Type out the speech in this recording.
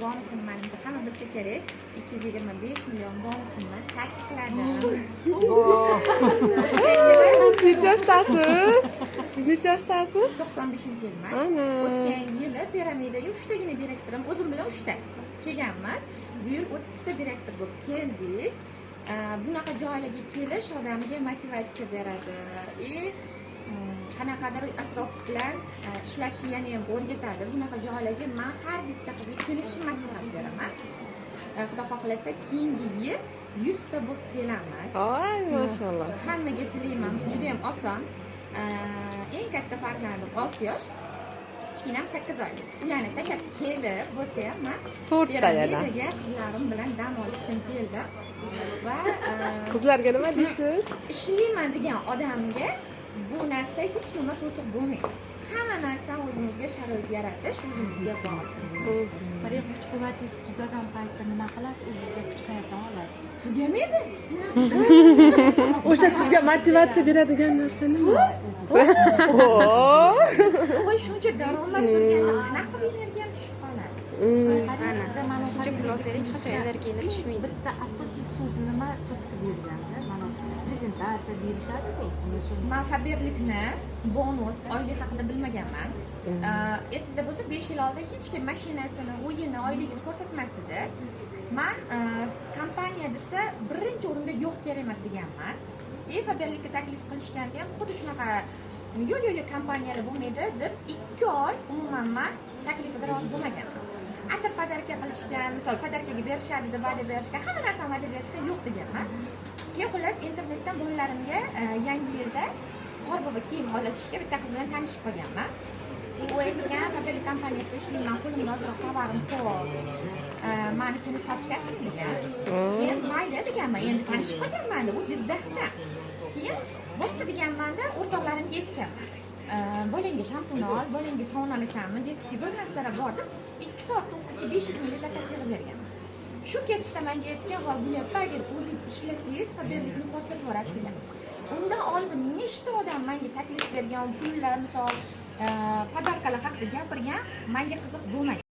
Bonusini menimcha hamma bilsa kerak. 225 million bonusini tasdiqladim. Necha yoshdasiz? 95-yilman. Ana. O'tgan yili piramidaga 3 tagina direktorim, o'zim bilan 3 ta kelganmiz. Bu yil 30 ta direktor bo'lib keldik. Bunaqa joylarga kelish odamga motivatsiya beradi. Qanaqadir atrof bilan ishlashni yana ham o'rgatadi. Bunaqa joylarga men har bitta qizga kelishni maslahat beraman. Xudo xohlasa keyingi yil 100 ta bo'lib kelamiz. Ay, maşallah. Hammaga tilayman, juda ham oson. Eng katta farzandim 6 yosh. Kichkinam 8 oylik. Ularni tashlab kelib bo'lsa ham men To'rtta yana. piramidaga qizlarim bilan dam olish uchun keldim. Va Qizlarga nima deysiz? ishlayman degan odamga bu narsa hech nima to'siq bo'lmaydi. Hamma narsa o'zimizga sharoit yaratish o'zimizga bog'liq. Bir kuch-quvvatingiz tugagan paytda nima qilasiz? O'zingizga kuch qayerdan olasiz? Tugamaydi. O'sha sizga motivatsiya beradigan narsa nima? Voy shuncha daromad turganda qanaqa qilib energiyam tushib qoladi. Shuncha pul olsangiz hech qachon energiyangiz tushmaydi. Bitta asosiy so'z nima turtki berganda? Mana prezentatsiya berishadi-ku. Men faberlikni bonus oylik haqida bilmaganman. Esingizda bo'lsa 5 yil oldin hech kim mashinasini, o'yini, oyligini ko'rsatmas edi. Men kompaniya desa birinchi o'rinda yo'q kerak emas deganman. Faberlikka taklif qilishganda ham xuddi shunaqa yo'q kompaniyalar bo'lmaydi deb 2 oy umuman men taklifiga rozi bo'lmaganman. Atir podarka qilishgan, misol podarkaga berishadi deb va'da berishgan, hamma narsani va'da berishgan yo'q deganman. Keyin xullas internetdan bolalarimga yangi yilda qorbobo kiyim olishga bitta qiz bilan tanishib qolganman. U aytgan, Faberlik kompaniyasida ishlayman, qo'limda ozroq tovarim ko'p. Menikini sotishasizmi degan. Keyin mayli deganman, endi tanishib qolganman-da, u Jizzaxda. Keyin bo'pti deganman-da, o'rtoqlarimga aytganman. Bolangga shampun ol, bolangga sovun olasanmi? Detskiy narsalar bordim. 2 soatda u qizga 500 ming zakaz yig'ib berganman. Shu ketishda menga aytgan, "Voy, Gulappa, agar o'zingiz ishlasangiz, Faberlikni portlatib yuborasiz" degan. Undan oldin nechta odam menga taklif bergan, pullar, misol, podarkalar haqida gapirgan, menga qiziq bo'lmagan.